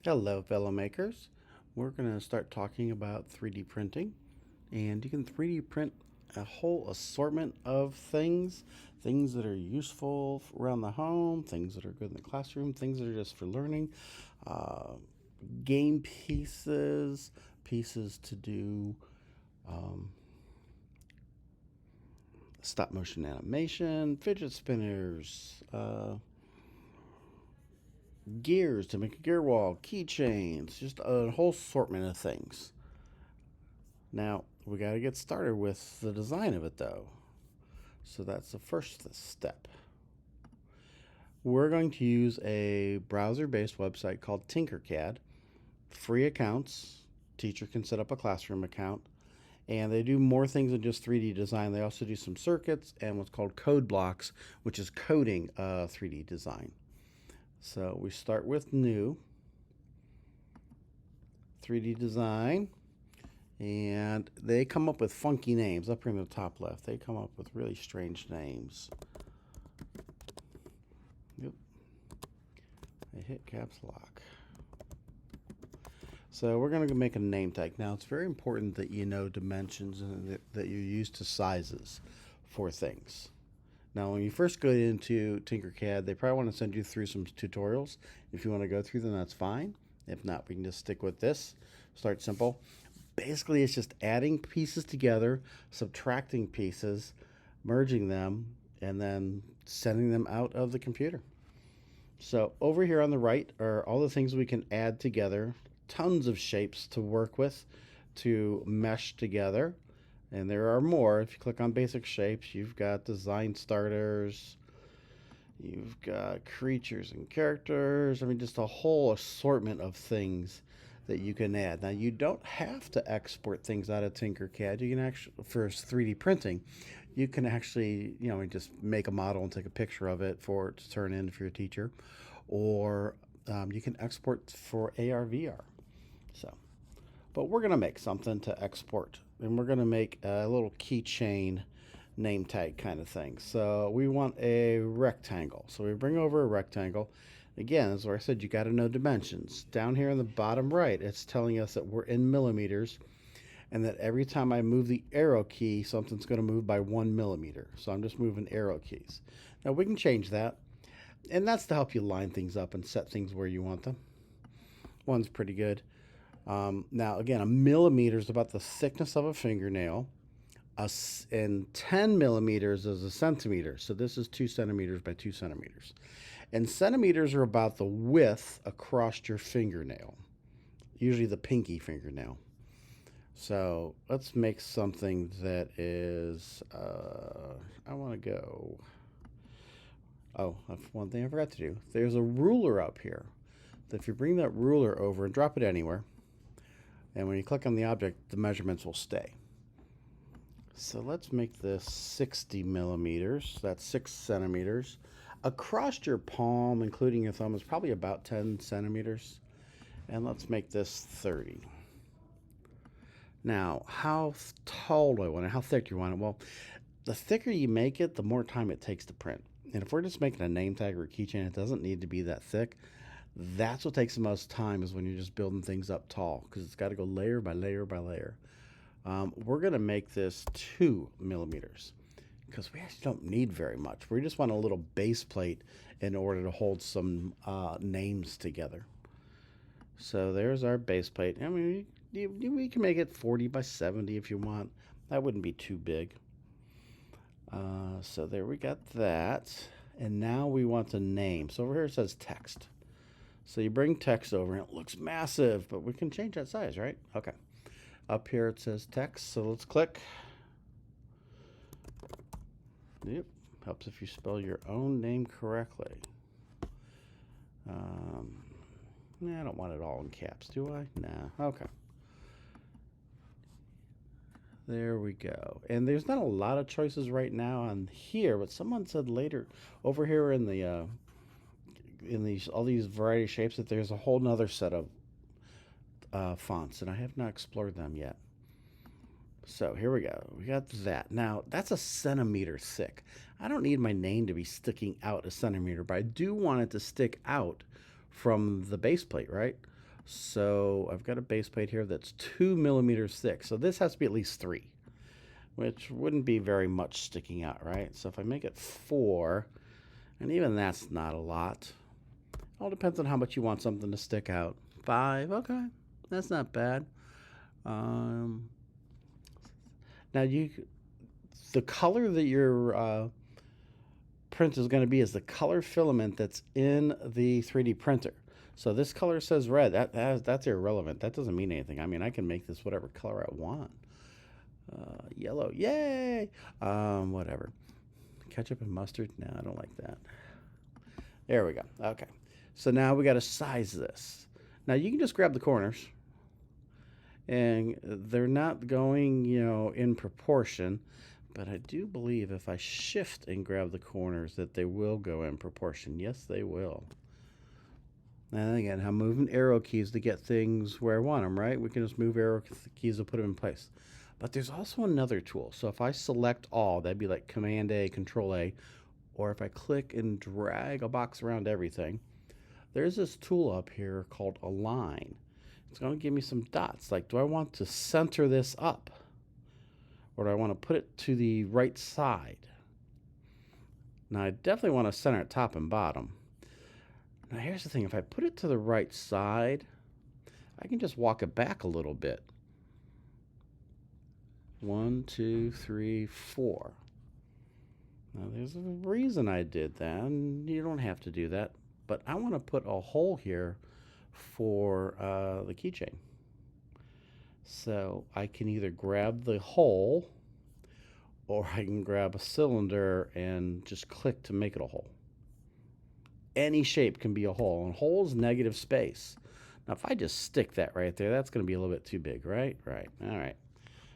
Hello, fellow makers. We're going to start talking about 3D printing, and you can 3D print a whole assortment of things that are useful around the home, things that are good in the classroom, things that are just for learning, uh, game pieces, pieces to do um, stop motion animation, fidget spinners, gears to make a gear wall, keychains, just a whole assortment of things. Now, we got to get started with the design of it though. So that's the first step. We're going to use a browser-based website called tinkercad. Free accounts. Teacher can set up a classroom account. And they do more things than just 3D design. They also do some circuits and what's called code blocks, which is coding 3D design. So we start with new 3D design. And they come up with funky names up here in the top left. They come up with really strange names. Yep. I hit caps lock. So we're going to make a name tag. Now it's very important that you know dimensions and that you're used to sizes for things. Now when you first go into Tinkercad, they probably want to send you through some tutorials. If you want to go through them, that's fine. If not, we can just stick with this. Start simple. Basically, it's just adding pieces together, subtracting pieces, merging them, and then sending them out of the computer. So over here on the right are all the things we can add together. Tons of shapes to work with, to mesh together. And there are more. If you click on basic shapes, you've got design starters, you've got creatures and characters. I mean, just a whole assortment of things that you can add. Now, you don't have to export things out of Tinkercad. You can actually, for 3D printing, you can actually, just make a model and take a picture of it for it to turn in for your teacher, or you can export for AR, VR. So, but we're going to make something to export, and we're going to make a little keychain name tag kind of thing. So we want a rectangle. So we bring over a rectangle. Again, as I said, you got to know dimensions. Down here in the bottom right, it's telling us that we're in millimeters, and that every time I move the arrow key, something's going to move by 1 millimeter. So I'm just moving arrow keys. Now we can change that, and that's to help you line things up and set things where you want them. One's pretty good. Now, again, a millimeter is about the thickness of a fingernail, and 10 millimeters is a centimeter. So this is 2 centimeters by 2 centimeters. And centimeters are about the width across your fingernail, usually the pinky fingernail. So let's make something that is, I want to go, oh, that's one thing I forgot to do. There's a ruler up here. So if you bring that ruler over and drop it anywhere, and when you click on the object, the measurements will stay. So let's make this 60 millimeters. That's 6 centimeters. Across your palm, including your thumb, is probably about 10 centimeters. And let's make this 30. Now, how tall do I want it? How thick do you want it? Well, the thicker you make it, the more time it takes to print. And if we're just making a name tag or a keychain, it doesn't need to be that thick. That's what takes the most time, is when you're just building things up tall, because it's got to go layer by layer by layer. We're going to make this 2 millimeters because we actually don't need very much. We just want a little base plate in order to hold some names together. So there's our base plate. I mean, we can make it 40 by 70 if you want. That wouldn't be too big. So there we got that. And now we want a name. So over here it says text. So you bring text over and it looks massive, but we can change that size, right? Okay. Up here it says text, so let's click. Yep, helps if you spell your own name correctly. I don't want it all in caps, do I? Nah, okay. There we go. And there's not a lot of choices right now on here, but someone said later over here in the all these variety shapes that there's a whole nother set of fonts, and I have not explored them yet. So here we go. We got that. Now, that's a centimeter thick. I don't need my name to be sticking out a centimeter, but I do want it to stick out from the base plate, right? So I've got a base plate here that's 2 millimeters thick. So this has to be at least 3, which wouldn't be very much sticking out, right? So if I make it 4, and even that's not a lot. All depends on how much you want something to stick out. 5, okay, that's not bad. Now the color that your print is going to be is the color filament that's in the 3D printer. So this color says red. That's irrelevant. That doesn't mean anything. I mean, I can make this whatever color I want. Yellow, yay! Whatever. Ketchup and mustard? No, I don't like that. There we go. Okay. So now we got to size this. Now you can just grab the corners, and they're not going, in proportion, but I do believe if I shift and grab the corners that they will go in proportion. Yes, they will. And again, I'm moving arrow keys to get things where I want them, right? We can just move arrow keys to put them in place. But there's also another tool. So if I select all, that'd be like Command A, Control A, or if I click and drag a box around everything, there's this tool up here called Align. It's going to give me some dots. Like, do I want to center this up? Or do I want to put it to the right side? Now, I definitely want to center it top and bottom. Now, here's the thing. If I put it to the right side, I can just walk it back a little bit. 1, 2, 3, 4. Now, there's a reason I did that, and you don't have to do that. But I want to put a hole here for the keychain. So I can either grab the hole, or I can grab a cylinder and just click to make it a hole. Any shape can be a hole, and hole is negative space. Now, if I just stick that right there, that's going to be a little bit too big, right? Right. All right.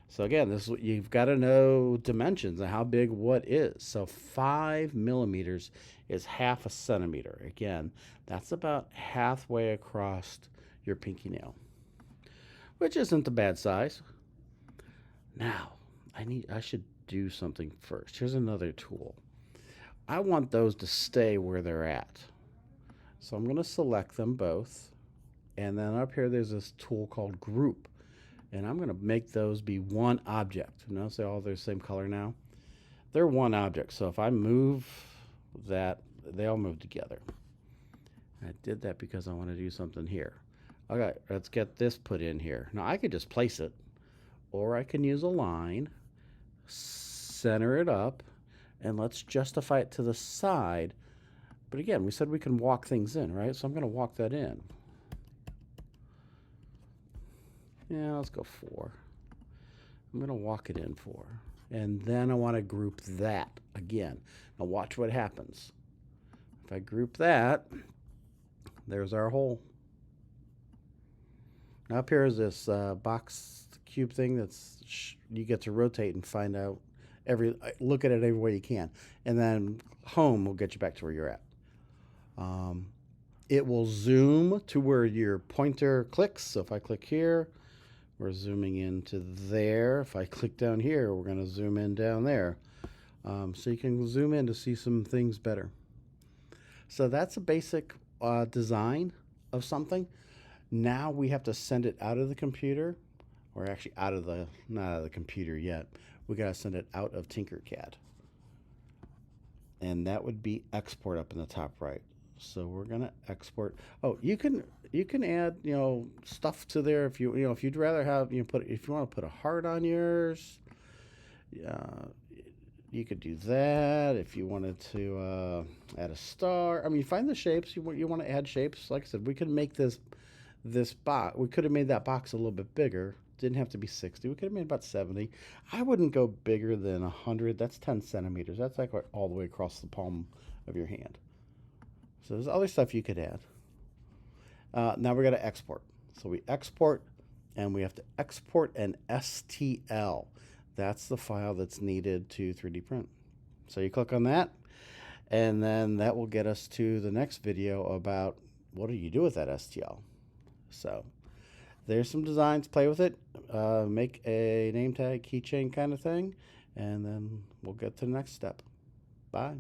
So again, this is what you've got to know dimensions and how big what is. So 5 millimeters is half a centimeter. Again, that's about halfway across your pinky nail, which isn't a bad size. Now, I should do something first. Here's another tool. I want those to stay where they're at. So I'm going to select them both. And then up here, there's this tool called Group. And I'm going to make those be one object. Notice they're all the same color now. They're one object. So if I move that, they all move together. I did that because I want to do something here. Okay, let's get this put in here. Now I could just place it, or I can use a line, center it up, and let's justify it to the side. But again, we said we can walk things in, right? So I'm going to walk that in. Yeah, let's go 4. I'm going to walk it in 4. And then I want to group that again. Now watch what happens. If I group that, there's our hole. Now up here is this box cube thing that's you get to rotate and find out look at it every way you can. And then home will get you back to where you're at. It will zoom to where your pointer clicks. So if I click here, we're zooming into there. If I click down here, we're going to zoom in down there. So you can zoom in to see some things better. So that's a basic design of something. Now we have to send it out of the computer, or actually not out of the computer yet. We got to send it out of Tinkercad. And that would be export up in the top right. So we're going to export. Oh, you can add, stuff to there if if you'd rather have, if you want to put a heart on yours, you could do that. If you wanted to add a star, I mean, find the shapes you want to add shapes. Like I said, we could make this box. We could have made that box a little bit bigger. Didn't have to be 60. We could have made about 70. I wouldn't go bigger than 100. That's 10 centimeters. That's like all the way across the palm of your hand. So there's other stuff you could add. Now we're going to export. So we export, and we have to export an STL. That's the file that's needed to 3D print. So you click on that, and then that will get us to the next video about what do you do with that STL. So there's some designs. Play with it. Make a name tag, keychain kind of thing, and then we'll get to the next step. Bye.